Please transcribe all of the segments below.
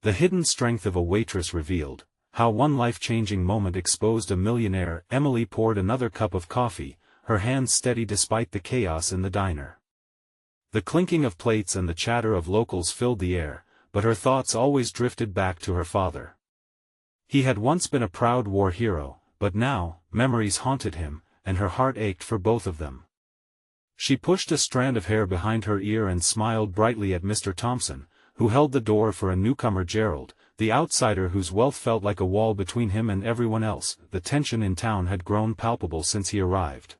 The hidden strength of a waitress revealed. How one life-changing moment exposed a millionaire. Emily poured another cup of coffee, her hands steady despite the chaos in the diner. The clinking of plates and the chatter of locals filled the air, but her thoughts always drifted back to her father. He had once been a proud war hero, but now, memories haunted him, and her heart ached for both of them. She pushed a strand of hair behind her ear and smiled brightly at Mr. Thompson, who held the door for a newcomer. Gerald, the outsider whose wealth felt like a wall between him and everyone else. The tension in town had grown palpable since he arrived.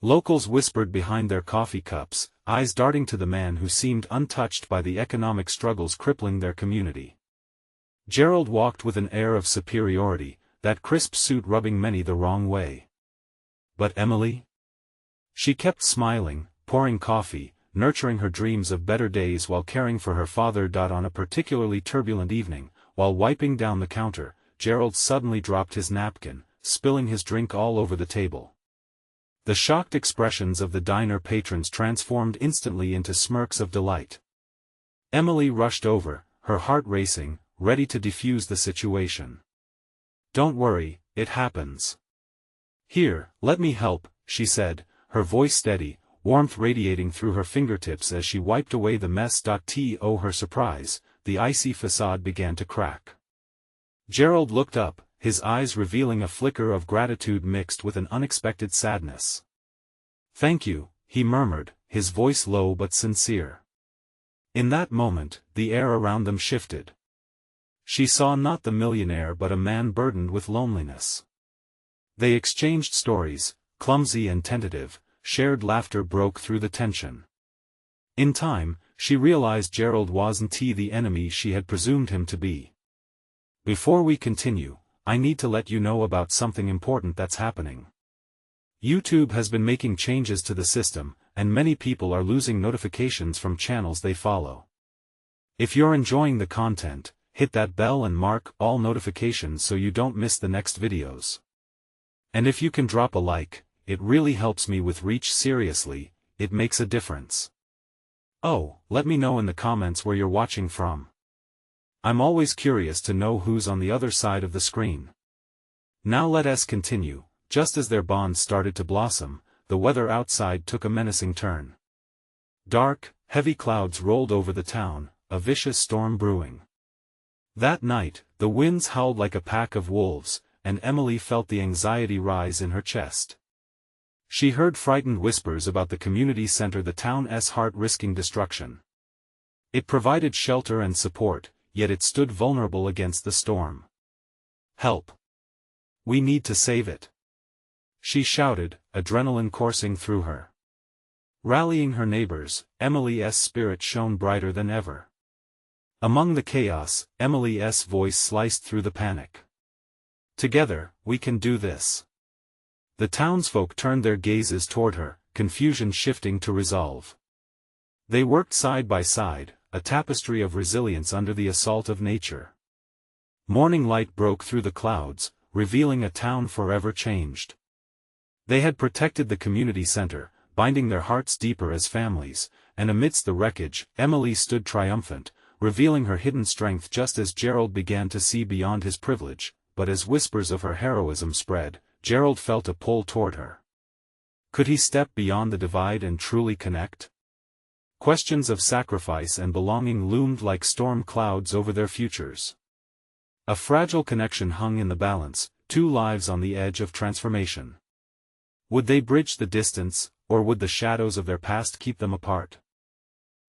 Locals whispered behind their coffee cups, eyes darting to the man who seemed untouched by the economic struggles crippling their community. Gerald walked with an air of superiority, that crisp suit rubbing many the wrong way. But Emily? She kept smiling, pouring coffee, nurturing her dreams of better days while caring for her father. On a particularly turbulent evening, while wiping down the counter, Gerald suddenly dropped his napkin, spilling his drink all over the table. The shocked expressions of the diner patrons transformed instantly into smirks of delight. Emily rushed over, her heart racing, ready to defuse the situation. "Don't worry, it happens. Here, let me help," she said, her voice steady, warmth radiating through her fingertips as she wiped away the mess. To her surprise, the icy facade began to crack. Gerald looked up, his eyes revealing a flicker of gratitude mixed with an unexpected sadness. "Thank you," he murmured, his voice low but sincere. In that moment, the air around them shifted. She saw not the millionaire but a man burdened with loneliness. They exchanged stories, clumsy and tentative, shared laughter broke through the tension. In time, she realized Gerald wasn't the enemy she had presumed him to be. "Before we continue, I need to let you know about something important that's happening. YouTube has been making changes to the system, and many people are losing notifications from channels they follow. If you're enjoying the content, hit that bell and mark all notifications so you don't miss the next videos. And if you can drop a like, it really helps me with reach. Seriously, it makes a difference. Oh, let me know in the comments where you're watching from. I'm always curious to know who's on the other side of the screen." Now let us continue. Just as their bond started to blossom, the weather outside took a menacing turn. Dark, heavy clouds rolled over the town, a vicious storm brewing. That night, the winds howled like a pack of wolves, and Emily felt the anxiety rise in her chest. She heard frightened whispers about the community center, the town's heart risking destruction. It provided shelter and support, yet it stood vulnerable against the storm. "Help! We need to save it!" she shouted, adrenaline coursing through her. Rallying her neighbors, Emily's spirit shone brighter than ever. Among the chaos, Emily's voice sliced through the panic. "Together, we can do this." The townsfolk turned their gazes toward her, confusion shifting to resolve. They worked side by side, a tapestry of resilience under the assault of nature. Morning light broke through the clouds, revealing a town forever changed. They had protected the community center, binding their hearts deeper as families, and amidst the wreckage, Emily stood triumphant, revealing her hidden strength just as Gerald began to see beyond his privilege. But as whispers of her heroism spread, Gerald felt a pull toward her. Could he step beyond the divide and truly connect? Questions of sacrifice and belonging loomed like storm clouds over their futures. A fragile connection hung in the balance, two lives on the edge of transformation. Would they bridge the distance, or would the shadows of their past keep them apart?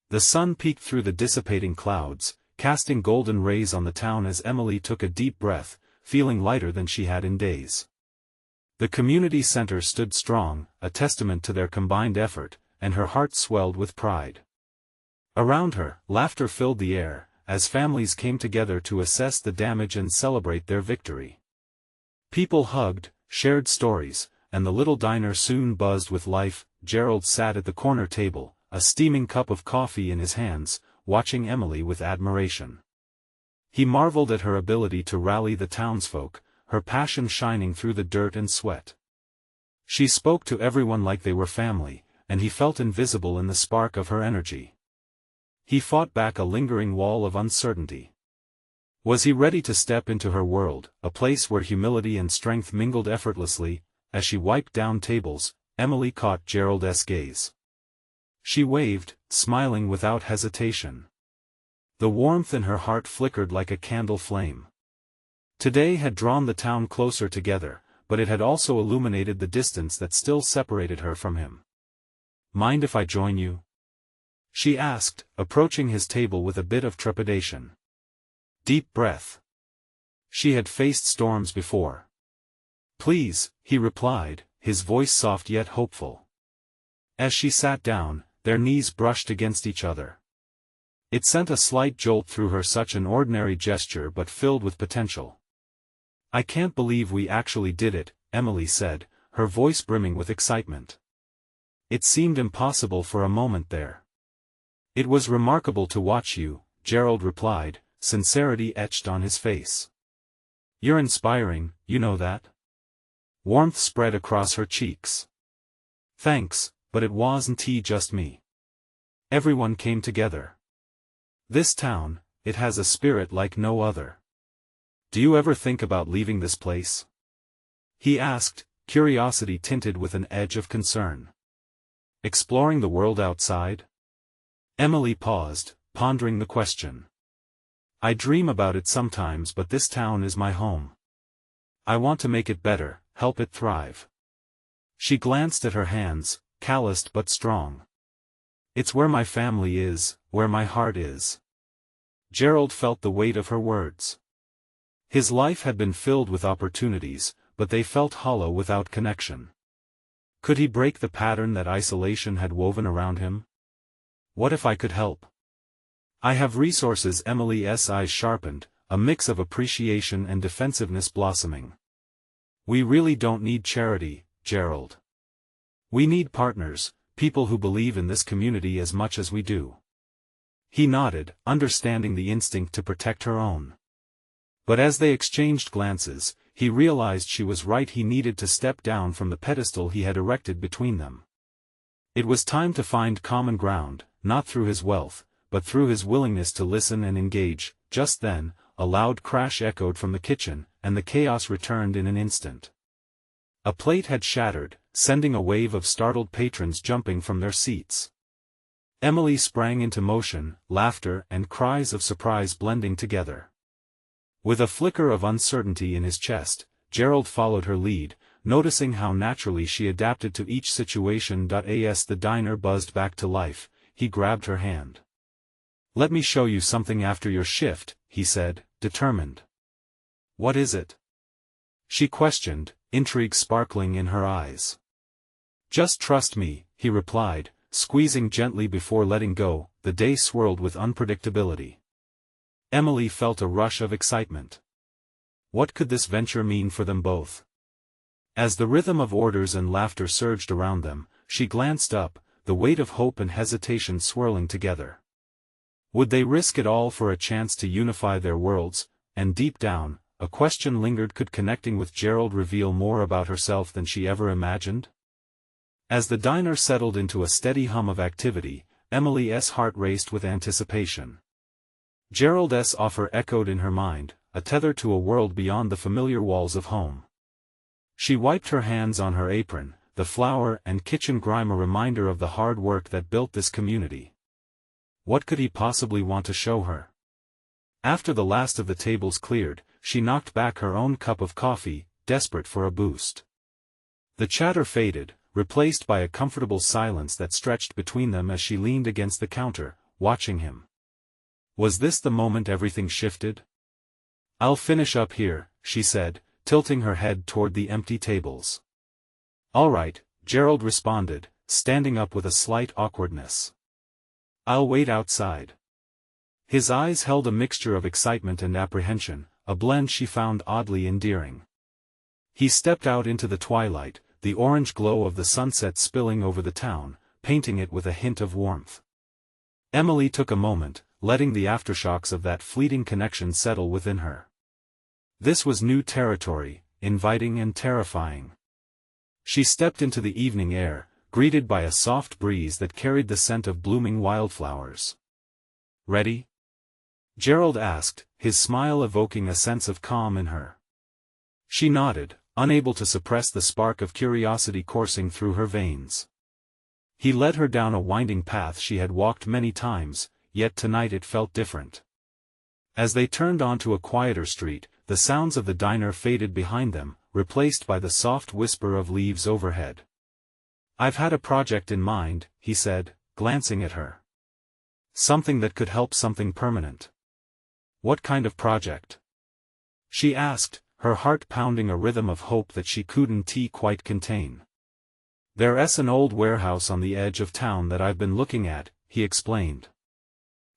The sun peeked through the dissipating clouds, casting golden rays on the town as Emily took a deep breath, feeling lighter than she had in days. The community center stood strong, a testament to their combined effort, and her heart swelled with pride. Around her, laughter filled the air, as families came together to assess the damage and celebrate their victory. People hugged, shared stories, and the little diner soon buzzed with life. Gerald sat at the corner table, a steaming cup of coffee in his hands, watching Emily with admiration. He marveled at her ability to rally the townsfolk, her passion shining through the dirt and sweat. She spoke to everyone like they were family, and he felt invisible in the spark of her energy. He fought back a lingering wall of uncertainty. Was he ready to step into her world, a place where humility and strength mingled effortlessly? As she wiped down tables, Emily caught Gerald's gaze. She waved, smiling without hesitation. The warmth in her heart flickered like a candle flame. Today had drawn the town closer together, but it had also illuminated the distance that still separated her from him. "Mind if I join you?" she asked, approaching his table with a bit of trepidation. Deep breath. She had faced storms before. "Please," he replied, his voice soft yet hopeful. As she sat down, their knees brushed against each other. It sent a slight jolt through her, such an ordinary gesture but filled with potential. "I can't believe we actually did it," Emily said, her voice brimming with excitement. "It seemed impossible for a moment there." "It was remarkable to watch you," Gerald replied, sincerity etched on his face. "You're inspiring, you know that?" Warmth spread across her cheeks. "Thanks, but it wasn't just me. Everyone came together. This town, it has a spirit like no other." "Do you ever think about leaving this place?" he asked, curiosity tinted with an edge of concern. "Exploring the world outside?" Emily paused, pondering the question. "I dream about it sometimes, but this town is my home. I want to make it better, help it thrive." She glanced at her hands, calloused but strong. "It's where my family is, where my heart is." Gerald felt the weight of her words. His life had been filled with opportunities, but they felt hollow without connection. Could he break the pattern that isolation had woven around him? "What if I could help?" "I have resources." Emily's eyes sharpened, a mix of appreciation and defensiveness blossoming. "We really don't need charity, Gerald. We need partners, people who believe in this community as much as we do." He nodded, understanding the instinct to protect her own. But as they exchanged glances, he realized she was right. He needed to step down from the pedestal he had erected between them. It was time to find common ground, not through his wealth, but through his willingness to listen and engage. Just then, a loud crash echoed from the kitchen, and the chaos returned in an instant. A plate had shattered, sending a wave of startled patrons jumping from their seats. Emily sprang into motion, laughter and cries of surprise blending together. With a flicker of uncertainty in his chest, Gerald followed her lead, noticing how naturally she adapted to each situation. As the diner buzzed back to life, he grabbed her hand. "Let me show you something after your shift," he said, determined. "What is it?" she questioned, intrigue sparkling in her eyes. "Just trust me," he replied, squeezing gently before letting go. The day swirled with unpredictability. Emily felt a rush of excitement. What could this venture mean for them both? As the rhythm of orders and laughter surged around them, she glanced up, the weight of hope and hesitation swirling together. Would they risk it all for a chance to unify their worlds? And deep down, a question lingered: could connecting with Gerald reveal more about herself than she ever imagined? As the diner settled into a steady hum of activity, Emily's heart raced with anticipation. Gerald's offer echoed in her mind, a tether to a world beyond the familiar walls of home. She wiped her hands on her apron, the flour and kitchen grime a reminder of the hard work that built this community. What could he possibly want to show her? After the last of the tables cleared, she knocked back her own cup of coffee, desperate for a boost. The chatter faded, replaced by a comfortable silence that stretched between them as she leaned against the counter, watching him. Was this the moment everything shifted? "I'll finish up here," she said, tilting her head toward the empty tables. "All right," Gerald responded, standing up with a slight awkwardness. "I'll wait outside." His eyes held a mixture of excitement and apprehension, a blend she found oddly endearing. He stepped out into the twilight, the orange glow of the sunset spilling over the town, painting it with a hint of warmth. Emily took a moment, letting the aftershocks of that fleeting connection settle within her. This was new territory, inviting and terrifying. She stepped into the evening air, greeted by a soft breeze that carried the scent of blooming wildflowers. "Ready?" Gerald asked, his smile evoking a sense of calm in her. She nodded, unable to suppress the spark of curiosity coursing through her veins. He led her down a winding path she had walked many times, yet tonight it felt different. As they turned onto a quieter street, the sounds of the diner faded behind them, replaced by the soft whisper of leaves overhead. "I've had a project in mind," he said, glancing at her. "Something that could help, something permanent." "What kind of project?" she asked, her heart pounding a rhythm of hope that she couldn't quite contain. "There's an old warehouse on the edge of town that I've been looking at," he explained.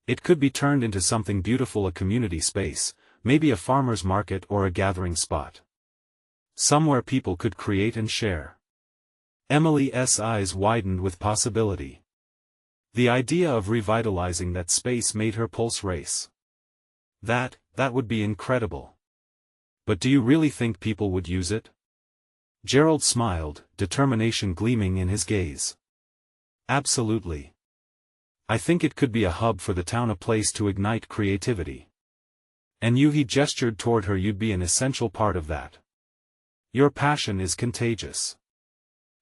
"It could be turned into something beautiful, a community space, maybe a farmer's market or a gathering spot. Somewhere people could create and share." Emily's eyes widened with possibility. The idea of revitalizing that space made her pulse race. That would be incredible. "But do you really think people would use it?" Gerald smiled, determination gleaming in his gaze. "Absolutely. I think it could be a hub for the town, a place to ignite creativity. And you," he gestured toward her, "you'd be an essential part of that. Your passion is contagious."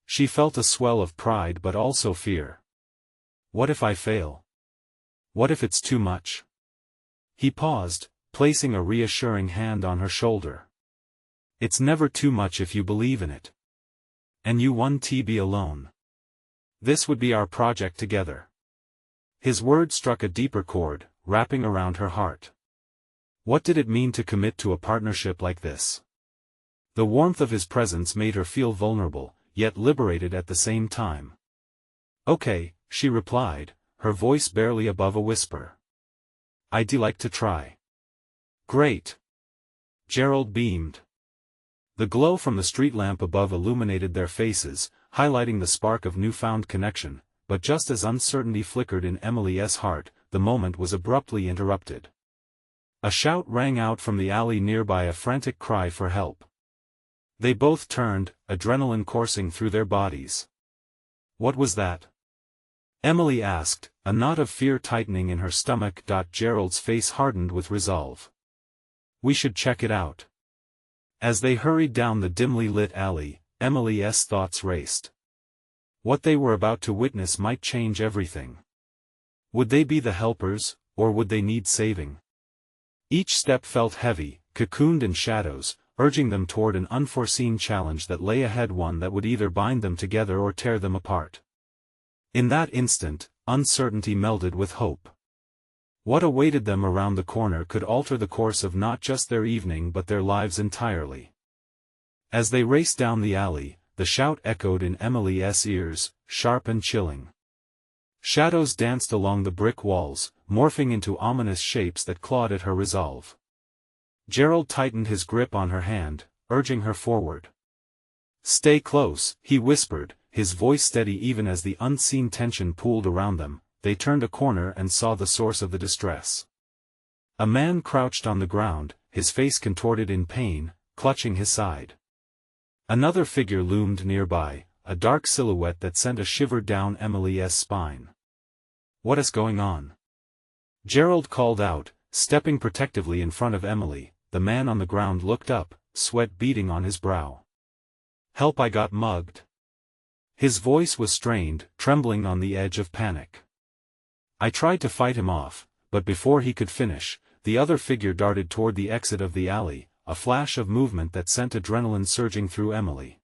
She felt a swell of pride but also fear. What if I fail? What if it's too much? He paused, placing a reassuring hand on her shoulder. "It's never too much if you believe in it. And you won't be alone. This would be our project together." His words struck a deeper chord, wrapping around her heart. What did it mean to commit to a partnership like this? The warmth of his presence made her feel vulnerable, yet liberated at the same time. "Okay," she replied, her voice barely above a whisper. "I'd like to try." "Great." Gerald beamed. The glow from the street lamp above illuminated their faces, highlighting the spark of newfound connection, but just as uncertainty flickered in Emily's heart, the moment was abruptly interrupted. A shout rang out from the alley nearby, a frantic cry for help. They both turned, adrenaline coursing through their bodies. "What was that?" Emily asked, a knot of fear tightening in her stomach. Gerald's face hardened with resolve. "We should check it out." As they hurried down the dimly lit alley, Emily's thoughts raced. What they were about to witness might change everything. Would they be the helpers, or would they need saving? Each step felt heavy, cocooned in shadows, urging them toward an unforeseen challenge that lay ahead, one that would either bind them together or tear them apart. In that instant, uncertainty melded with hope. What awaited them around the corner could alter the course of not just their evening but their lives entirely. As they raced down the alley, the shout echoed in Emily's ears, sharp and chilling. Shadows danced along the brick walls, morphing into ominous shapes that clawed at her resolve. Gerald tightened his grip on her hand, urging her forward. "Stay close," he whispered, his voice steady even as the unseen tension pooled around them. They turned a corner and saw the source of the distress. A man crouched on the ground, his face contorted in pain, clutching his side. Another figure loomed nearby, a dark silhouette that sent a shiver down Emily's spine. "What is going on?" Gerald called out, stepping protectively in front of Emily. The man on the ground looked up, sweat beading on his brow. "Help, I got mugged." His voice was strained, trembling on the edge of panic. "I tried to fight him off, but before he could finish, the other figure darted toward the exit of the alley, a flash of movement that sent adrenaline surging through Emily.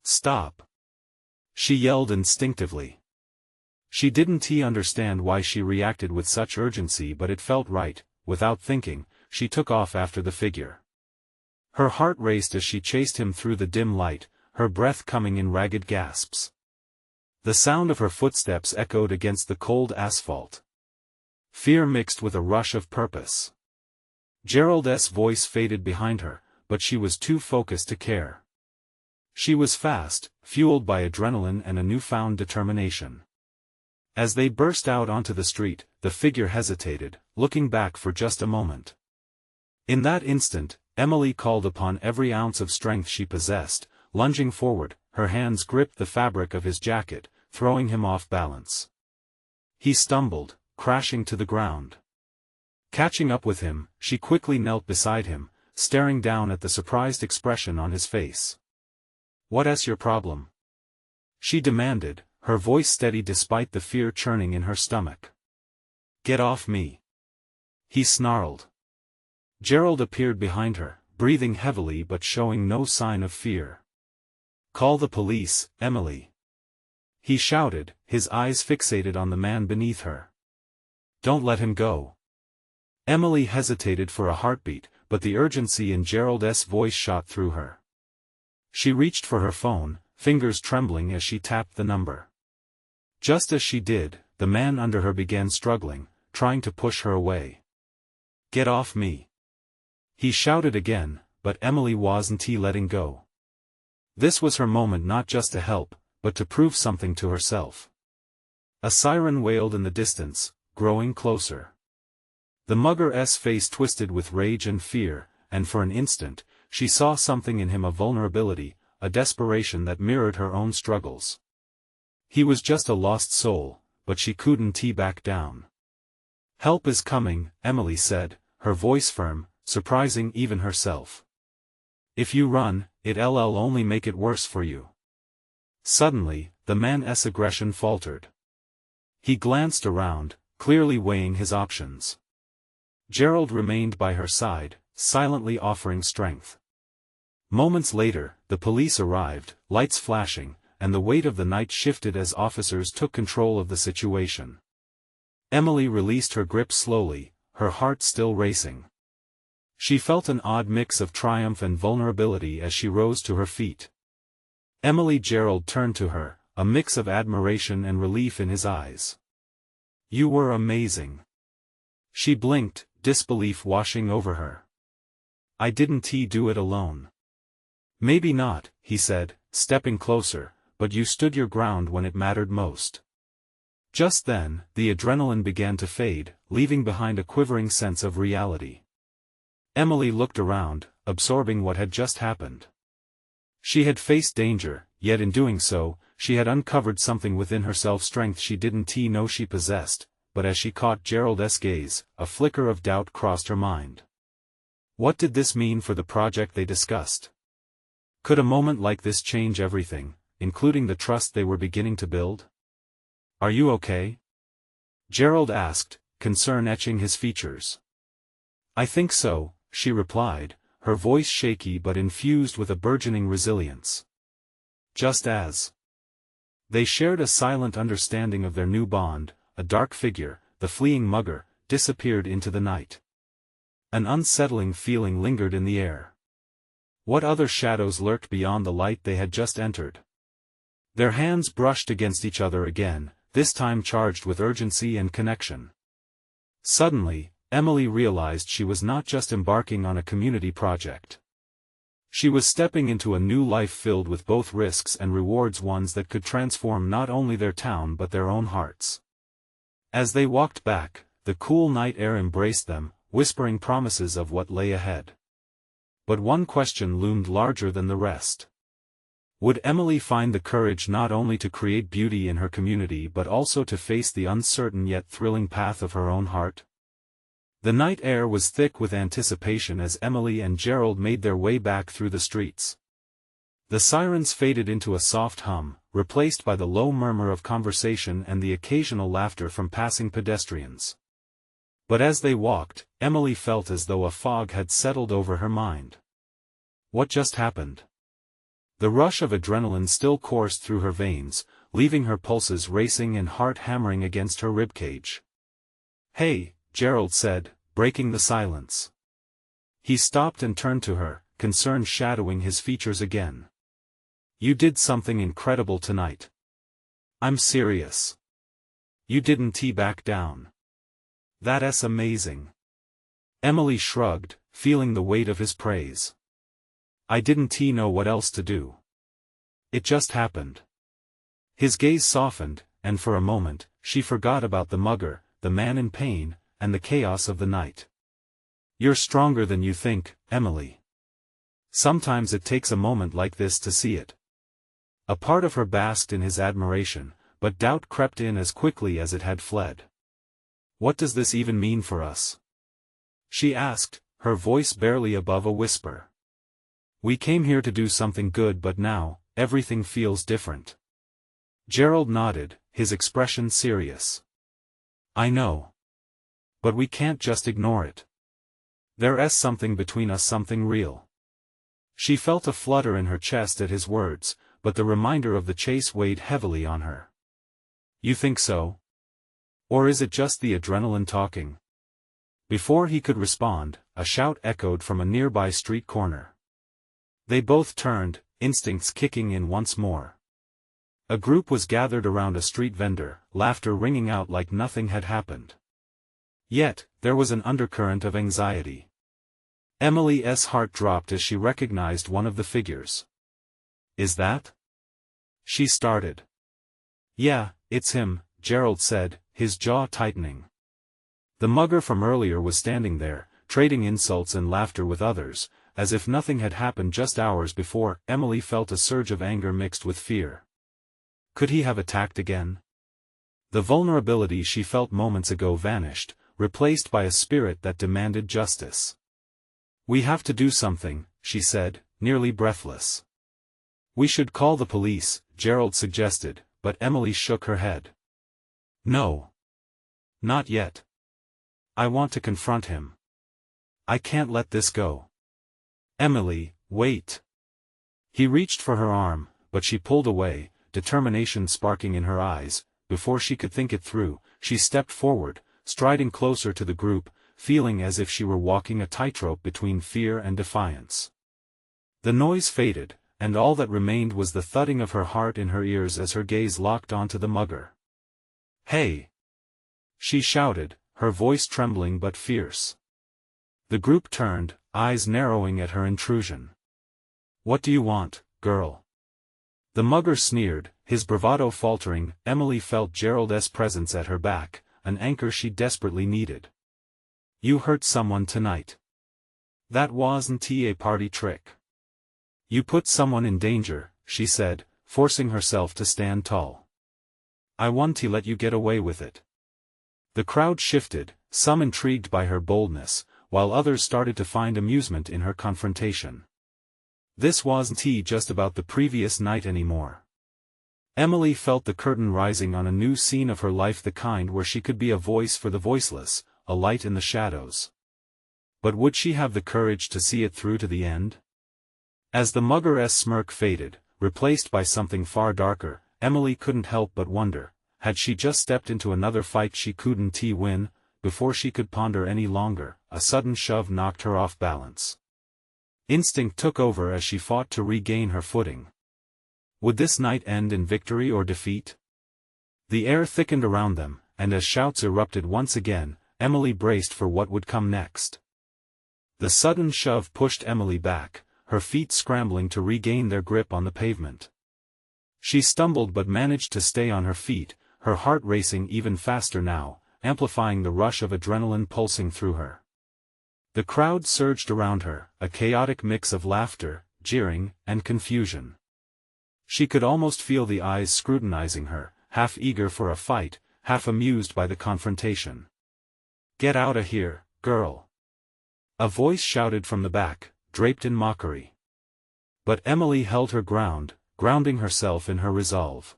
"Stop!" she yelled instinctively. She didn't understand why she reacted with such urgency, but it felt right. Without thinking, she took off after the figure. Her heart raced as she chased him through the dim light, her breath coming in ragged gasps. The sound of her footsteps echoed against the cold asphalt. Fear mixed with a rush of purpose. Gerald's voice faded behind her, but she was too focused to care. She was fast, fueled by adrenaline and a newfound determination. As they burst out onto the street, the figure hesitated, looking back for just a moment. In that instant, Emily called upon every ounce of strength she possessed, lunging forward, her hands gripped the fabric of his jacket, throwing him off balance. He stumbled, crashing to the ground. Catching up with him, she quickly knelt beside him, staring down at the surprised expression on his face. "What's your problem?" she demanded, her voice steady despite the fear churning in her stomach. "Get off me," he snarled. Gerald appeared behind her, breathing heavily but showing no sign of fear. "Call the police, Emily," he shouted, his eyes fixated on the man beneath her. "Don't let him go." Emily hesitated for a heartbeat, but the urgency in Gerald's voice shot through her. She reached for her phone, fingers trembling as she tapped the number. Just as she did, the man under her began struggling, trying to push her away. "Get off me," he shouted again, but Emily wasn't letting go. This was her moment not just to help, but to prove something to herself. A siren wailed in the distance, growing closer. The mugger's face twisted with rage and fear, and for an instant, she saw something in him, a vulnerability, a desperation that mirrored her own struggles. He was just a lost soul, but she couldn't back down. "Help is coming," Emily said, her voice firm, surprising even herself. "If you run, it'll only make it worse for you." Suddenly, the man's aggression faltered. He glanced around, clearly weighing his options. Gerald remained by her side, silently offering strength. Moments later, the police arrived, lights flashing, and the weight of the night shifted as officers took control of the situation. Emily released her grip slowly, her heart still racing. She felt an odd mix of triumph and vulnerability as she rose to her feet. Gerald turned to her, a mix of admiration and relief in his eyes. "You were amazing." She blinked, disbelief washing over her. "I didn't do it alone." "Maybe not," he said, stepping closer, "but you stood your ground when it mattered most." Just then, the adrenaline began to fade, leaving behind a quivering sense of reality. Emily looked around, absorbing what had just happened. She had faced danger, yet in doing so, she had uncovered something within herself, strength she didn't know she possessed, but as she caught Gerald's gaze, a flicker of doubt crossed her mind. What did this mean for the project they discussed? Could a moment like this change everything, including the trust they were beginning to build? "Are you okay?" Gerald asked, concern etching his features. "I think so," she replied, her voice shaky but infused with a burgeoning resilience. Just as they shared a silent understanding of their new bond, a dark figure, the fleeing mugger, disappeared into the night. An unsettling feeling lingered in the air. What other shadows lurked beyond the light they had just entered? Their hands brushed against each other again, this time charged with urgency and connection. Suddenly, Emily realized she was not just embarking on a community project. She was stepping into a new life filled with both risks and rewards, ones that could transform not only their town but their own hearts. As they walked back, the cool night air embraced them, whispering promises of what lay ahead. But one question loomed larger than the rest. Would Emily find the courage not only to create beauty in her community but also to face the uncertain yet thrilling path of her own heart? The night air was thick with anticipation as Emily and Gerald made their way back through the streets. The sirens faded into a soft hum, replaced by the low murmur of conversation and the occasional laughter from passing pedestrians. But as they walked, Emily felt as though a fog had settled over her mind. What just happened? The rush of adrenaline still coursed through her veins, leaving her pulses racing and heart hammering against her ribcage. "Hey," Gerald said, breaking the silence. He stopped and turned to her, concern shadowing his features again. "You did something incredible tonight. I'm serious. You didn't back down. That's amazing." Emily shrugged, feeling the weight of his praise. "I didn't know what else to do. It just happened." His gaze softened, and for a moment, she forgot about the mugger, the man in pain, and the chaos of the night. "You're stronger than you think, Emily. Sometimes it takes a moment like this to see it." A part of her basked in his admiration, but doubt crept in as quickly as it had fled. "What does this even mean for us?" she asked, her voice barely above a whisper. We came here to do something good, but now, everything feels different. Gerald nodded, his expression serious. I know. But we can't just ignore it. There's something between us, something real. She felt a flutter in her chest at his words, but the reminder of the chase weighed heavily on her. You think so? Or is it just the adrenaline talking? Before he could respond, a shout echoed from a nearby street corner. They both turned, instincts kicking in once more. A group was gathered around a street vendor, laughter ringing out like nothing had happened. Yet, there was an undercurrent of anxiety. Emily's heart dropped as she recognized one of the figures. Is that? She started. Yeah, it's him, Gerald said, his jaw tightening. The mugger from earlier was standing there, trading insults and laughter with others, as if nothing had happened just hours before. Emily felt a surge of anger mixed with fear. Could he have attacked again? The vulnerability she felt moments ago vanished, replaced by a spirit that demanded justice. We have to do something, she said, nearly breathless. We should call the police, Gerald suggested, but Emily shook her head. No. Not yet. I want to confront him. I can't let this go. Emily, wait. He reached for her arm, but she pulled away, determination sparking in her eyes. Before she could think it through, she stepped forward, striding closer to the group, feeling as if she were walking a tightrope between fear and defiance. The noise faded, and all that remained was the thudding of her heart in her ears as her gaze locked onto the mugger. Hey! She shouted, her voice trembling but fierce. The group turned, eyes narrowing at her intrusion. What do you want, girl? The mugger sneered, his bravado faltering. Emily felt Gerald's presence at her back, an anchor she desperately needed. You hurt someone tonight. That wasn't a party trick. You put someone in danger, she said, forcing herself to stand tall. I want to let you get away with it. The crowd shifted, some intrigued by her boldness, while others started to find amusement in her confrontation. This wasn't just about the previous night anymore. Emily felt the curtain rising on a new scene of her life, the kind where she could be a voice for the voiceless, a light in the shadows. But would she have the courage to see it through to the end? As the mugger's smirk faded, replaced by something far darker, Emily couldn't help but wonder, had she just stepped into another fight she couldn't win? Before she could ponder any longer, a sudden shove knocked her off balance. Instinct took over as she fought to regain her footing. Would this night end in victory or defeat? The air thickened around them, and as shouts erupted once again, Emily braced for what would come next. The sudden shove pushed Emily back, her feet scrambling to regain their grip on the pavement. She stumbled but managed to stay on her feet, her heart racing even faster now, amplifying the rush of adrenaline pulsing through her. The crowd surged around her, a chaotic mix of laughter, jeering, and confusion. She could almost feel the eyes scrutinizing her, half eager for a fight, half amused by the confrontation. Get out of here, girl! A voice shouted from the back, draped in mockery. But Emily held her ground, grounding herself in her resolve.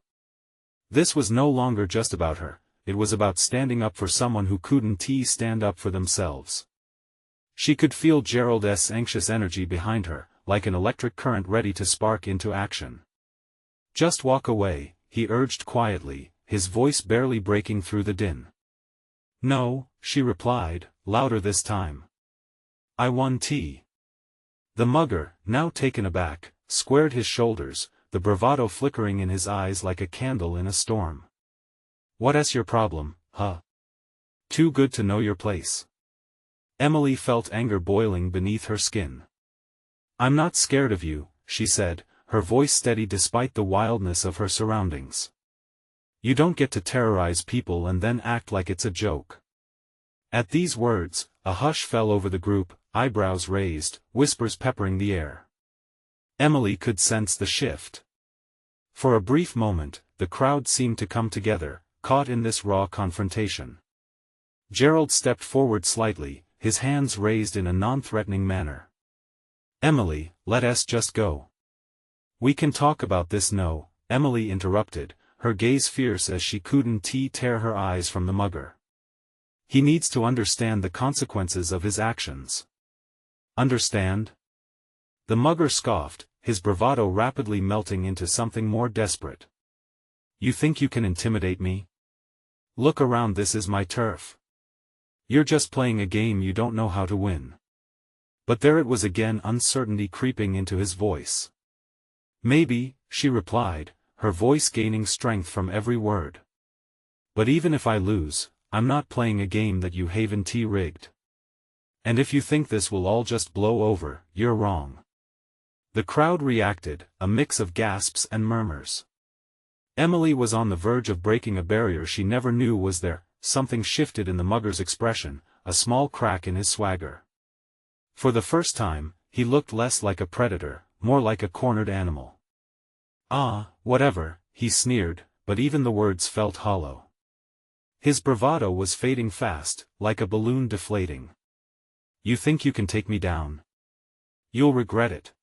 This was no longer just about her, it was about standing up for someone who couldn't stand up for themselves. She could feel Gerald's anxious energy behind her, like an electric current ready to spark into action. Just walk away, he urged quietly, his voice barely breaking through the din. No, she replied, louder this time. I want tea. The mugger, now taken aback, squared his shoulders, the bravado flickering in his eyes like a candle in a storm. What's your problem, huh? Too good to know your place. Emily felt anger boiling beneath her skin. I'm not scared of you, she said, her voice steady despite the wildness of her surroundings. You don't get to terrorize people and then act like it's a joke. At these words, a hush fell over the group, eyebrows raised, whispers peppering the air. Emily could sense the shift. For a brief moment, the crowd seemed to come together, caught in this raw confrontation. Gerald stepped forward slightly, his hands raised in a non-threatening manner. "Emily, let us just go." "We can talk about this." "No," Emily interrupted, her gaze fierce as she couldn't tear her eyes from the mugger. "He needs to understand the consequences of his actions." "Understand?" The mugger scoffed, his bravado rapidly melting into something more desperate. "You think you can intimidate me? Look around, this is my turf. You're just playing a game you don't know how to win." But there it was again, uncertainty creeping into his voice. "Maybe," she replied, her voice gaining strength from every word. "But even if I lose, I'm not playing a game that you haven't rigged. And if you think this will all just blow over, you're wrong." The crowd reacted, a mix of gasps and murmurs. Emily was on the verge of breaking a barrier she never knew was there. Something shifted in the mugger's expression, a small crack in his swagger. For the first time, he looked less like a predator, more like a cornered animal. "Ah, whatever," he sneered, but even the words felt hollow. His bravado was fading fast, like a balloon deflating. "You think you can take me down? You'll regret it."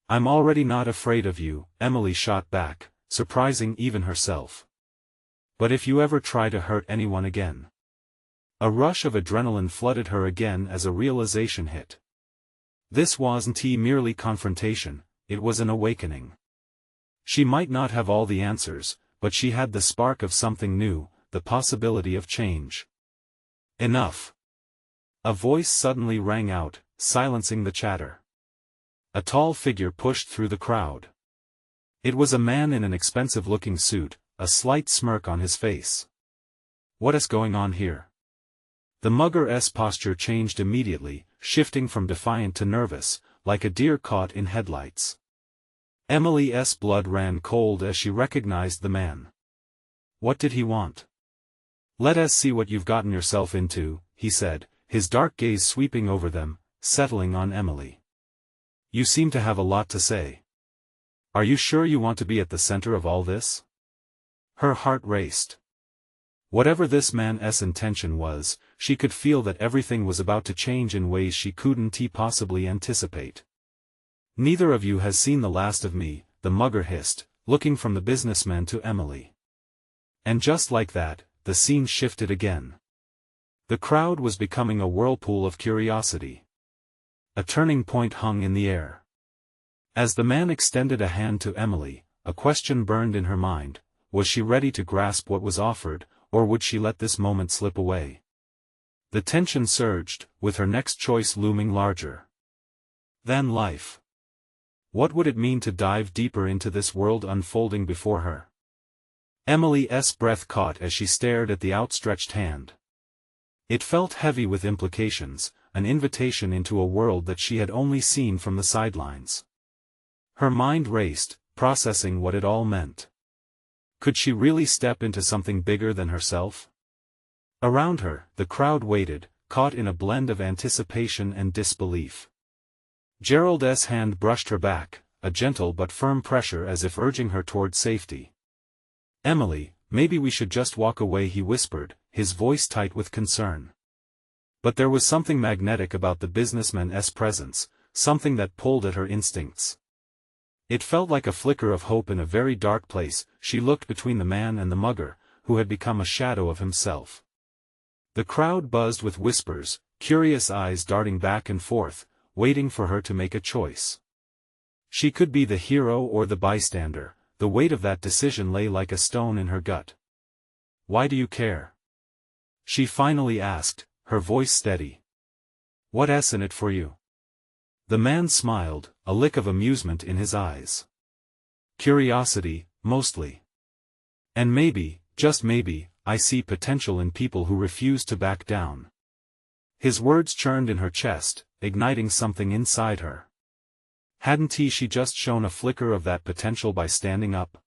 "I'm already not afraid of you," Emily shot back, surprising even herself. "But if you ever try to hurt anyone again." A rush of adrenaline flooded her again as a realization hit. This wasn't merely confrontation, it was an awakening. She might not have all the answers, but she had the spark of something new, the possibility of change. "Enough!" A voice suddenly rang out, silencing the chatter. A tall figure pushed through the crowd. It was a man in an expensive-looking suit, a slight smirk on his face. "What is going on here?" The mugger's posture changed immediately, shifting from defiant to nervous, like a deer caught in headlights. Emily's blood ran cold as she recognized the man. What did he want? "Let us see what you've gotten yourself into," he said, his dark gaze sweeping over them, settling on Emily. "You seem to have a lot to say. Are you sure you want to be at the center of all this?" Her heart raced. Whatever this man's intention was, she could feel that everything was about to change in ways she couldn't possibly anticipate. "Neither of you has seen the last of me," the mugger hissed, looking from the businessman to Emily. And just like that, the scene shifted again. The crowd was becoming a whirlpool of curiosity. A turning point hung in the air. As the man extended a hand to Emily, a question burned in her mind: was she ready to grasp what was offered, or would she let this moment slip away? The tension surged, with her next choice looming larger than life. What would it mean to dive deeper into this world unfolding before her? Emily's breath caught as she stared at the outstretched hand. It felt heavy with implications, an invitation into a world that she had only seen from the sidelines. Her mind raced, processing what it all meant. Could she really step into something bigger than herself? Around her, the crowd waited, caught in a blend of anticipation and disbelief. Gerald's hand brushed her back, a gentle but firm pressure as if urging her toward safety. "Emily, maybe we should just walk away," he whispered, his voice tight with concern. But there was something magnetic about the businessman's presence, something that pulled at her instincts. It felt like a flicker of hope in a very dark place. She looked between the man and the mugger, who had become a shadow of himself. The crowd buzzed with whispers, curious eyes darting back and forth, waiting for her to make a choice. She could be the hero or the bystander. The weight of that decision lay like a stone in her gut. "Why do you care?" she finally asked, her voice steady. "What's in it for you?" The man smiled, a lick of amusement in his eyes. "Curiosity, mostly. And maybe, just maybe, I see potential in people who refuse to back down." His words churned in her chest, igniting something inside her. Hadn't she just shown a flicker of that potential by standing up?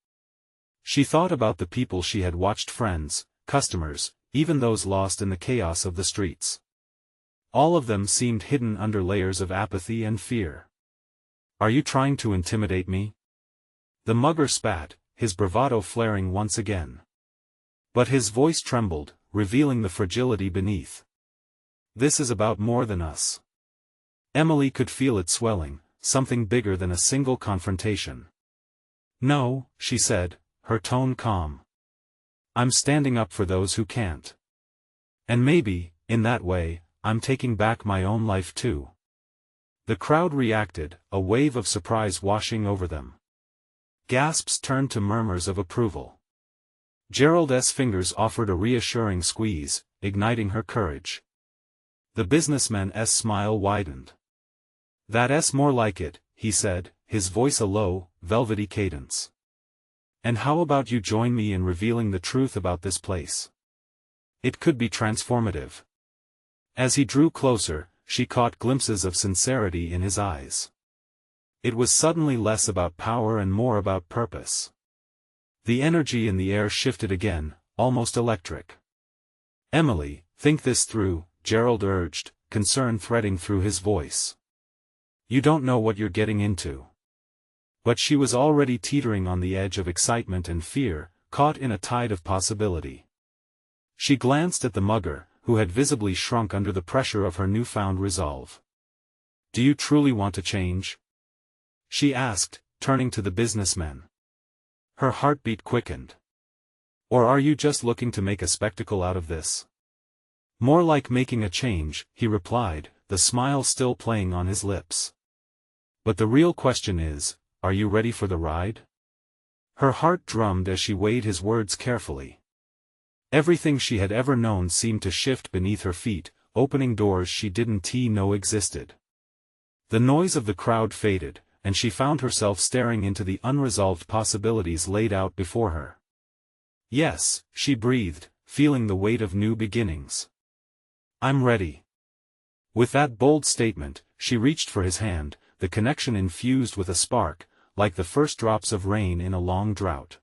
She thought about the people she had watched, friends, customers, even those lost in the chaos of the streets. All of them seemed hidden under layers of apathy and fear. "Are you trying to intimidate me?" The mugger spat, his bravado flaring once again. But his voice trembled, revealing the fragility beneath. This is about more than us. Emily could feel it swelling, something bigger than a single confrontation. No, she said, her tone calm. I'm standing up for those who can't. And maybe, in that way, I'm taking back my own life too. The crowd reacted, a wave of surprise washing over them. Gasps turned to murmurs of approval. Gerald's fingers offered a reassuring squeeze, igniting her courage. The businessman's smile widened. That's more like it, he said, his voice a low, velvety cadence. And how about you join me in revealing the truth about this place? It could be transformative. As he drew closer, she caught glimpses of sincerity in his eyes. It was suddenly less about power and more about purpose. The energy in the air shifted again, almost electric. Emily, think this through, Gerald urged, concern threading through his voice. You don't know what you're getting into. But she was already teetering on the edge of excitement and fear, caught in a tide of possibility. She glanced at the mugger, who had visibly shrunk under the pressure of her newfound resolve. Do you truly want to change? She asked, turning to the businessman. Her heartbeat quickened. Or are you just looking to make a spectacle out of this? More like making a change, he replied, the smile still playing on his lips. But the real question is, are you ready for the ride? Her heart drummed as she weighed his words carefully. Everything she had ever known seemed to shift beneath her feet, opening doors she didn't know existed. The noise of the crowd faded, and she found herself staring into the unresolved possibilities laid out before her. Yes, she breathed, feeling the weight of new beginnings. I'm ready. With that bold statement, she reached for his hand, the connection infused with a spark, like the first drops of rain in a long drought.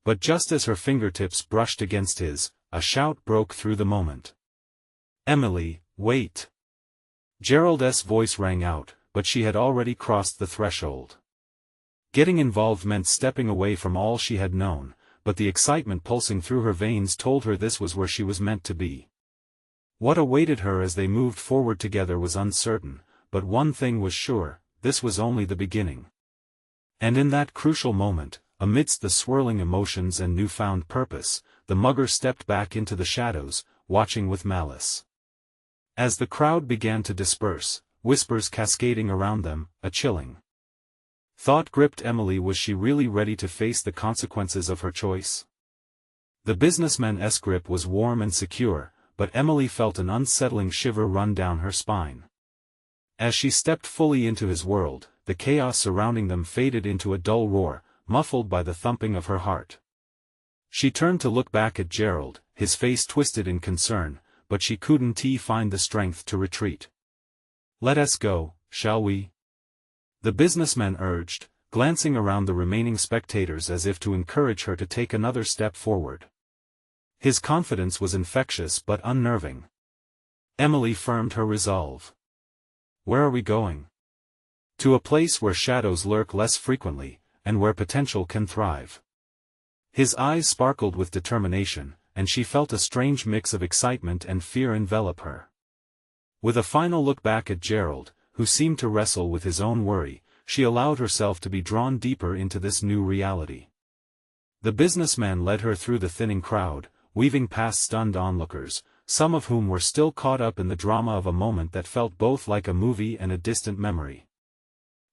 But just as her fingertips brushed against his, a shout broke through the moment. Emily, wait! Gerald's voice rang out, but she had already crossed the threshold. Getting involved meant stepping away from all she had known, but the excitement pulsing through her veins told her this was where she was meant to be. What awaited her as they moved forward together was uncertain, but one thing was sure, this was only the beginning. And in that crucial moment, amidst the swirling emotions and newfound purpose, the mugger stepped back into the shadows, watching with malice. As the crowd began to disperse, whispers cascading around them, a chilling thought gripped Emily. Was she really ready to face the consequences of her choice? The businessman's grip was warm and secure, but Emily felt an unsettling shiver run down her spine. As she stepped fully into his world, the chaos surrounding them faded into a dull roar, muffled by the thumping of her heart. She turned to look back at Gerald, his face twisted in concern, but she couldn't find the strength to retreat. Let us go, shall we? The businessman urged, glancing around the remaining spectators as if to encourage her to take another step forward. His confidence was infectious but unnerving. Emily firmed her resolve. Where are we going? To a place where shadows lurk less frequently, and where potential can thrive. His eyes sparkled with determination, and she felt a strange mix of excitement and fear envelop her. With a final look back at Gerald, who seemed to wrestle with his own worry, she allowed herself to be drawn deeper into this new reality. The businessman led her through the thinning crowd, weaving past stunned onlookers, some of whom were still caught up in the drama of a moment that felt both like a movie and a distant memory.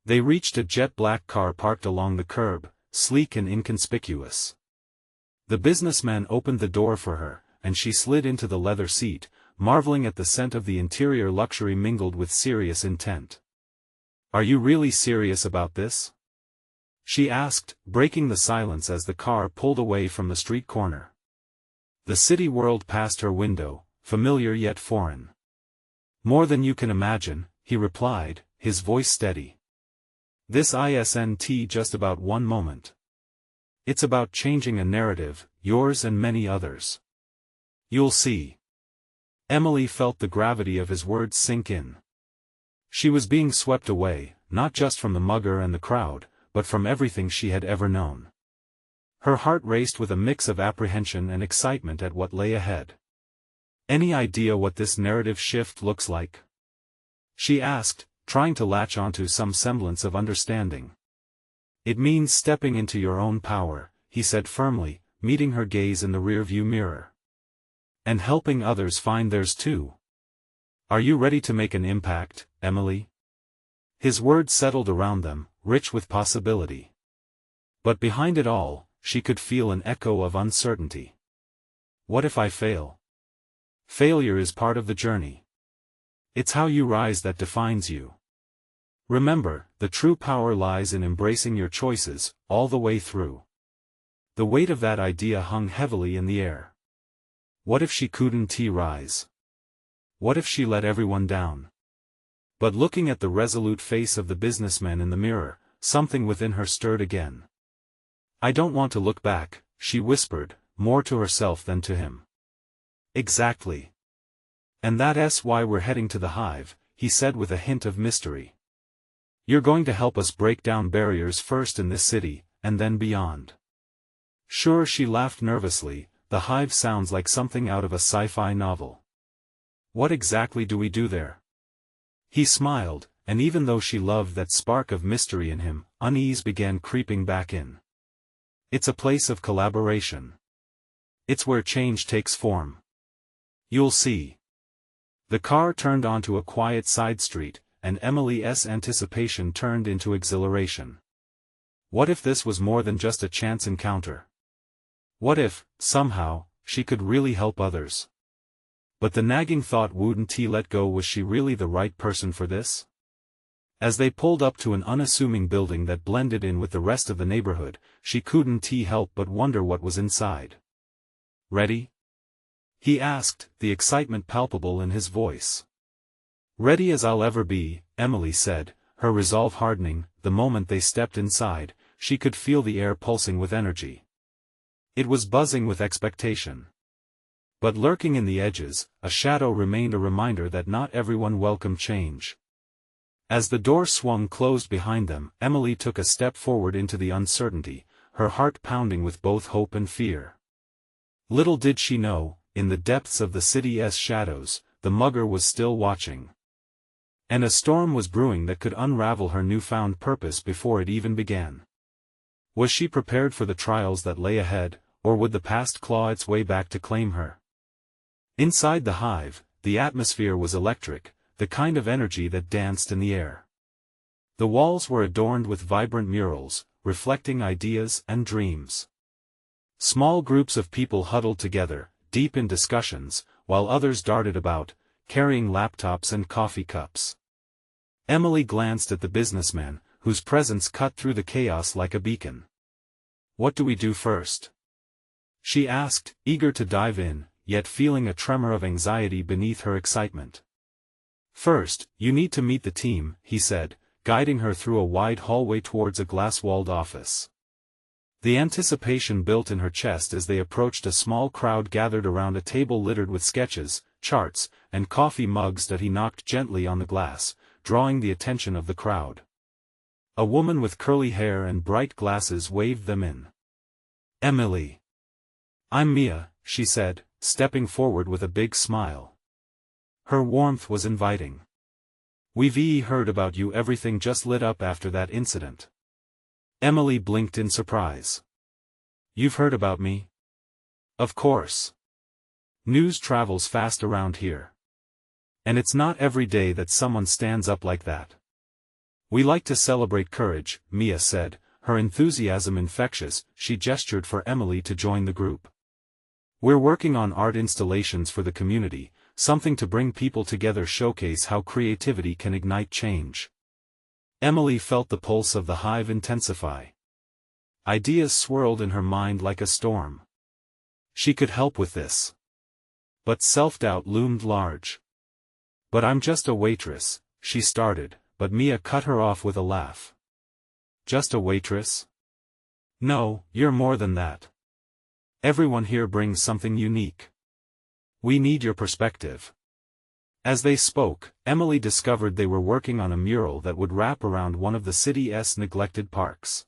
They reached a jet-black car parked along the curb, sleek and inconspicuous. The businessman opened the door for her, and she slid into the leather seat, marveling at the scent of the interior luxury mingled with serious intent. Are you really serious about this? She asked, breaking the silence as the car pulled away from the street corner. The city whirled past her window, familiar yet foreign. More than you can imagine, he replied, his voice steady. This isn't just about one moment. It's about changing a narrative, yours and many others. You'll see. Emily felt the gravity of his words sink in. She was being swept away, not just from the mugger and the crowd, but from everything she had ever known. Her heart raced with a mix of apprehension and excitement at what lay ahead. Any idea what this narrative shift looks like? She asked, trying to latch onto some semblance of understanding. It means stepping into your own power, he said firmly, meeting her gaze in the rearview mirror. And helping others find theirs too. Are you ready to make an impact, Emily? His words settled around them, rich with possibility. But behind it all, she could feel an echo of uncertainty. What if I fail? Failure is part of the journey. It's how you rise that defines you. Remember, the true power lies in embracing your choices, all the way through. The weight of that idea hung heavily in the air. What if she couldn't rise? What if she let everyone down? But looking at the resolute face of the businessman in the mirror, something within her stirred again. I don't want to look back, she whispered, more to herself than to him. Exactly. And that's why we're heading to the hive, he said with a hint of mystery. You're going to help us break down barriers first in this city, and then beyond. Sure, she laughed nervously, the hive sounds like something out of a sci-fi novel. What exactly do we do there? He smiled, and even though she loved that spark of mystery in him, unease began creeping back in. It's a place of collaboration. It's where change takes form. You'll see. The car turned onto a quiet side street, and Emily's anticipation turned into exhilaration. What if this was more than just a chance encounter? What if, somehow, she could really help others? But the nagging thought wouldn't let go. Was she really the right person for this? As they pulled up to an unassuming building that blended in with the rest of the neighborhood, she couldn't help but wonder what was inside. Ready? He asked, the excitement palpable in his voice. Ready as I'll ever be, Emily said, her resolve hardening. The moment they stepped inside, she could feel the air pulsing with energy. It was buzzing with expectation. But lurking in the edges, a shadow remained, a reminder that not everyone welcomed change. As the door swung closed behind them, Emily took a step forward into the uncertainty, her heart pounding with both hope and fear. Little did she know, in the depths of the city's shadows, the mugger was still watching. And a storm was brewing that could unravel her newfound purpose before it even began. Was she prepared for the trials that lay ahead, or would the past claw its way back to claim her? Inside the hive, the atmosphere was electric, the kind of energy that danced in the air. The walls were adorned with vibrant murals, reflecting ideas and dreams. Small groups of people huddled together, deep in discussions, while others darted about, carrying laptops and coffee cups. Emily glanced at the businessman, whose presence cut through the chaos like a beacon. What do we do first? She asked, eager to dive in, yet feeling a tremor of anxiety beneath her excitement. First, you need to meet the team, he said, guiding her through a wide hallway towards a glass-walled office. The anticipation built in her chest as they approached a small crowd gathered around a table littered with sketches, charts, and coffee mugs that he knocked gently on the glass, drawing the attention of the crowd. A woman with curly hair and bright glasses waved them in. Emily. I'm Mia, she said, stepping forward with a big smile. Her warmth was inviting. We've heard about you. Everything just lit up after that incident. Emily blinked in surprise. You've heard about me? Of course. News travels fast around here. And it's not every day that someone stands up like that. We like to celebrate courage, Mia said, her enthusiasm infectious. She gestured for Emily to join the group. We're working on art installations for the community, something to bring people together, showcase how creativity can ignite change. Emily felt the pulse of the hive intensify. Ideas swirled in her mind like a storm. She could help with this. But self-doubt loomed large. But I'm just a waitress, she started, but Mia cut her off with a laugh. Just a waitress? No, you're more than that. Everyone here brings something unique. We need your perspective. As they spoke, Emily discovered they were working on a mural that would wrap around one of the city's neglected parks.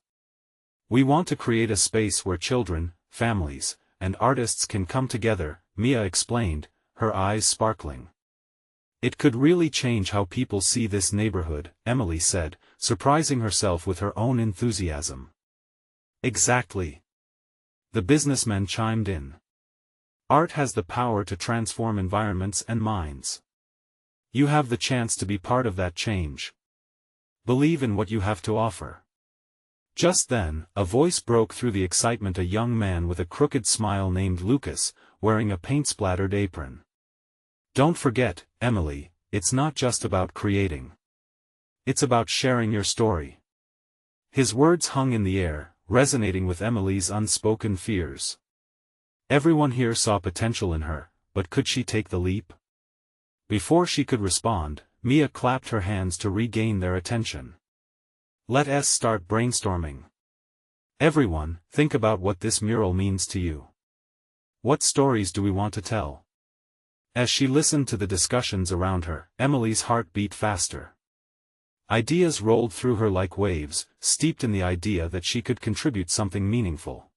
We want to create a space where children, families, and artists can come together, Mia explained, her eyes sparkling. "It could really change how people see this neighborhood," Emily said, surprising herself with her own enthusiasm. "Exactly," the businessman chimed in. "Art has the power to transform environments and minds. You have the chance to be part of that change. Believe in what you have to offer." Just then, a voice broke through the excitement, a young man with a crooked smile named Lucas, wearing a paint-splattered apron. "Don't forget, Emily, it's not just about creating. It's about sharing your story." His words hung in the air, resonating with Emily's unspoken fears. Everyone here saw potential in her, but could she take the leap? Before she could respond, Mia clapped her hands to regain their attention. "Let's start brainstorming. Everyone, think about what this mural means to you. What stories do we want to tell?" As she listened to the discussions around her, Emily's heart beat faster. Ideas rolled through her like waves, steeped in the idea that she could contribute something meaningful.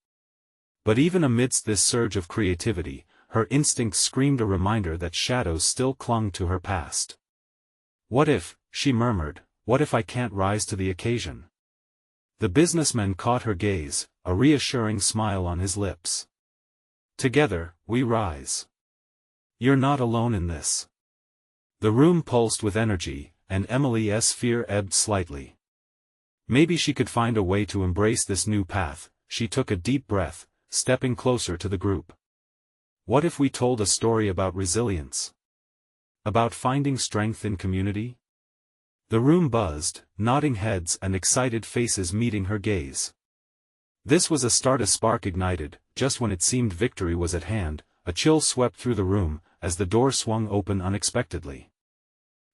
But even amidst this surge of creativity, her instincts screamed a reminder that shadows still clung to her past. "What if," she murmured, "what if I can't rise to the occasion?" The businessman caught her gaze, a reassuring smile on his lips. "Together, we rise. You're not alone in this." The room pulsed with energy, and Emily's fear ebbed slightly. Maybe she could find a way to embrace this new path. She took a deep breath, stepping closer to the group. "What if we told a story about resilience? About finding strength in community?" The room buzzed, nodding heads and excited faces meeting her gaze. This was a start. A spark ignited, just when it seemed victory was at hand. A chill swept through the room, as the door swung open unexpectedly.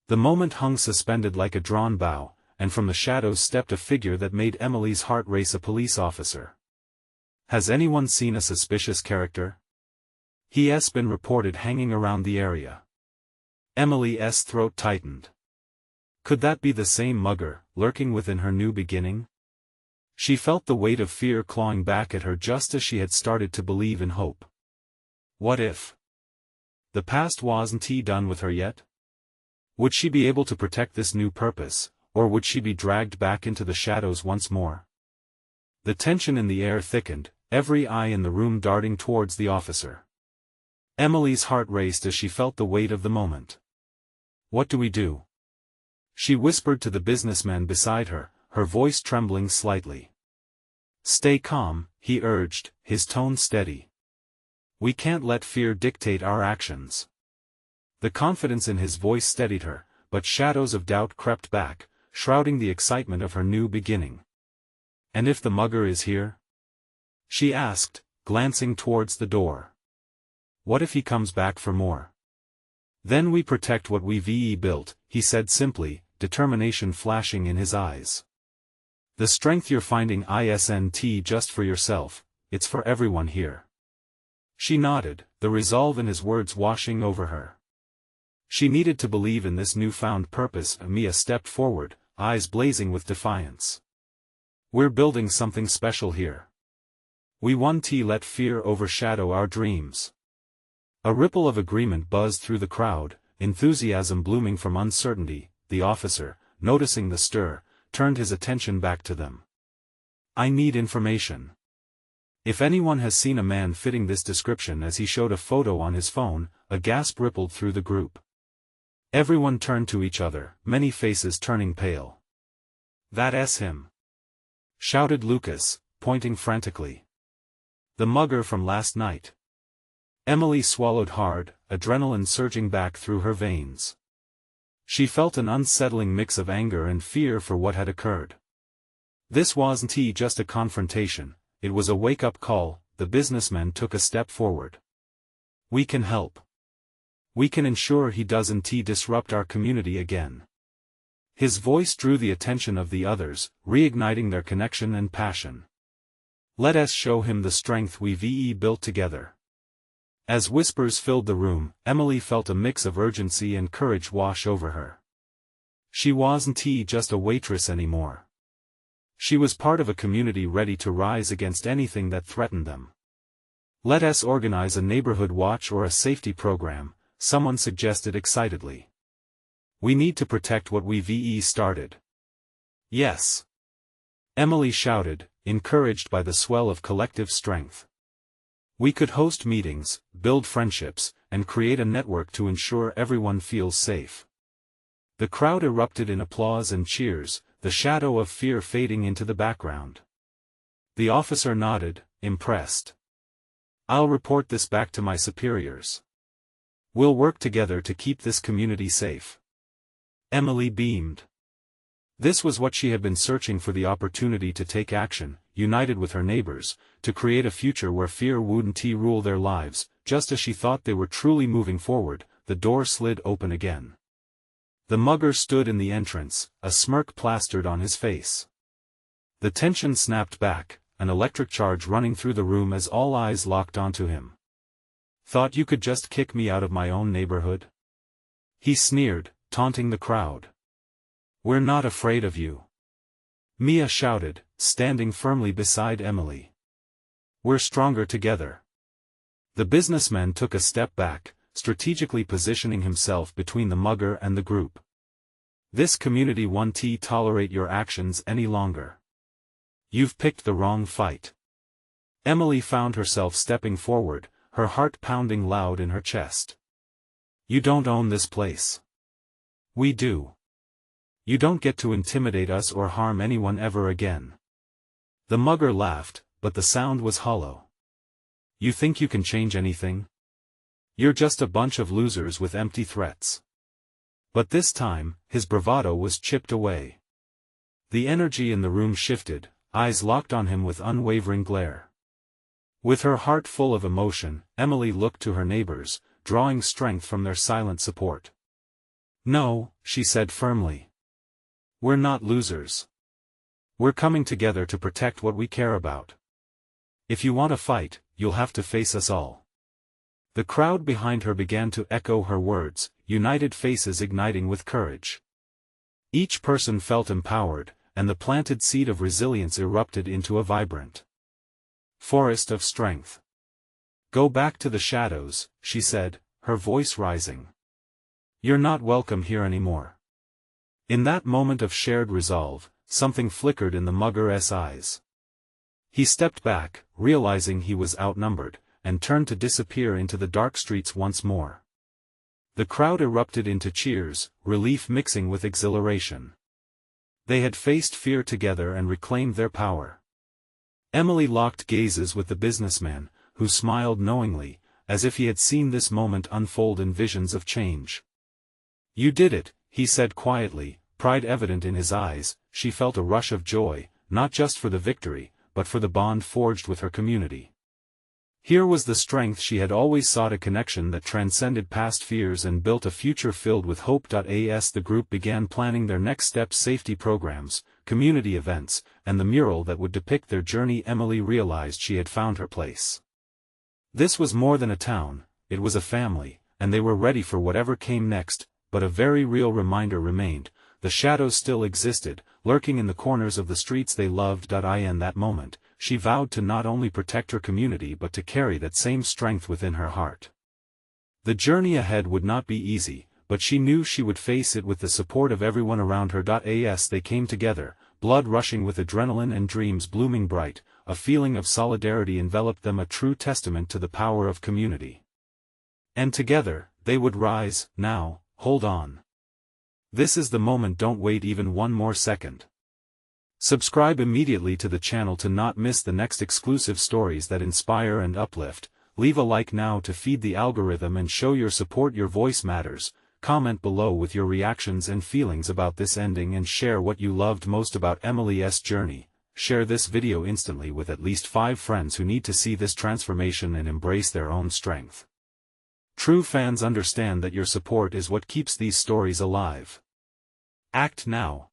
The moment hung suspended like a drawn bow, and from the shadows stepped a figure that made Emily's heart race. A police officer. "Has anyone seen a suspicious character? He's been reported hanging around the area." Emily's throat tightened. Could that be the same mugger, lurking within her new beginning? She felt the weight of fear clawing back at her just as she had started to believe in hope. What if the past wasn't done with her yet? Would she be able to protect this new purpose, or would she be dragged back into the shadows once more? The tension in the air thickened, every eye in the room darting towards the officer. Emily's heart raced as she felt the weight of the moment. "What do we do?" she whispered to the businessman beside her, her voice trembling slightly. "Stay calm," he urged, his tone steady. "We can't let fear dictate our actions." The confidence in his voice steadied her, but shadows of doubt crept back, shrouding the excitement of her new beginning. "And if the mugger is here?" she asked, glancing towards the door. "What if he comes back for more?" "Then we protect what we've built," he said simply, determination flashing in his eyes. "The strength you're finding isn't just for yourself, it's for everyone here." She nodded, the resolve in his words washing over her. She needed to believe in this newfound purpose. Mia stepped forward, eyes blazing with defiance. "We're building something special here. We won't let fear overshadow our dreams." A ripple of agreement buzzed through the crowd, enthusiasm blooming from uncertainty. The officer, noticing the stir, turned his attention back to them. "I need information. If anyone has seen a man fitting this description," as he showed a photo on his phone, a gasp rippled through the group. Everyone turned to each other, many faces turning pale. "That's him!" shouted Lucas, pointing frantically. "The mugger from last night." Emily swallowed hard, adrenaline surging back through her veins. She felt an unsettling mix of anger and fear for what had occurred. This wasn't just a confrontation, it was a wake-up call. The businessman took a step forward. "We can help. We can ensure he doesn't disrupt our community again." His voice drew the attention of the others, reigniting their connection and passion. "Let us show him the strength we've built together." As whispers filled the room, Emily felt a mix of urgency and courage wash over her. She wasn't just a waitress anymore. She was part of a community ready to rise against anything that threatened them. "Let us organize a neighborhood watch or a safety program," someone suggested excitedly. We need to protect what we started. Yes. Emily shouted, encouraged by the swell of collective strength. We could host meetings, build friendships, and create a network to ensure everyone feels safe. The crowd erupted in applause and cheers, the shadow of fear fading into the background. The officer nodded, impressed. I'll report this back to my superiors. We'll work together to keep this community safe. Emily beamed. This was what she had been searching for, the opportunity to take action, united with her neighbors, to create a future where fear wouldn't rule their lives. Just as she thought they were truly moving forward, the door slid open again. The mugger stood in the entrance, a smirk plastered on his face. The tension snapped back, an electric charge running through the room as all eyes locked onto him. Thought you could just kick me out of my own neighborhood? He sneered, taunting the crowd. We're not afraid of you. Mia shouted, standing firmly beside Emily. We're stronger together. The businessman took a step back, strategically positioning himself between the mugger and the group. This community won't tolerate your actions any longer. You've picked the wrong fight. Emily found herself stepping forward, her heart pounding loud in her chest. You don't own this place. We do. You don't get to intimidate us or harm anyone ever again. The mugger laughed, but the sound was hollow. You think you can change anything? You're just a bunch of losers with empty threats. But this time, his bravado was chipped away. The energy in the room shifted, eyes locked on him with unwavering glare. With her heart full of emotion, Emily looked to her neighbors, drawing strength from their silent support. No, she said firmly. We're not losers. We're coming together to protect what we care about. If you want to fight, you'll have to face us all. The crowd behind her began to echo her words, united faces igniting with courage. Each person felt empowered, and the planted seed of resilience erupted into a vibrant forest of strength. Go back to the shadows, she said, her voice rising. You're not welcome here anymore. In that moment of shared resolve, something flickered in the mugger's eyes. He stepped back, realizing he was outnumbered, and turned to disappear into the dark streets once more. The crowd erupted into cheers, relief mixing with exhilaration. They had faced fear together and reclaimed their power. Emily locked gazes with the businessman, who smiled knowingly, as if he had seen this moment unfold in visions of change. You did it, he said quietly, pride evident in his eyes. She felt a rush of joy, not just for the victory, but for the bond forged with her community. Here was the strength she had always sought, a connection that transcended past fears and built a future filled with hope. As the group began planning their next steps, safety programs, community events, and the mural that would depict their journey, Emily realized she had found her place. This was more than a town, it was a family, and they were ready for whatever came next. But a very real reminder remained: the shadows still existed, lurking in the corners of the streets they loved. In that moment, she vowed to not only protect her community but to carry that same strength within her heart. The journey ahead would not be easy, but she knew she would face it with the support of everyone around her. As they came together, blood rushing with adrenaline and dreams blooming bright, a feeling of solidarity enveloped them, a true testament to the power of community. And together, they would rise. Now, hold on. This is the moment, don't wait even one more second. Subscribe immediately to the channel to not miss the next exclusive stories that inspire and uplift. Leave a like now to feed the algorithm and show your support. Your voice matters. Comment below with your reactions and feelings about this ending, and share what you loved most about Emily's journey. Share this video instantly with at least 5 friends who need to see this transformation and embrace their own strength. True fans understand that your support is what keeps these stories alive. Act now.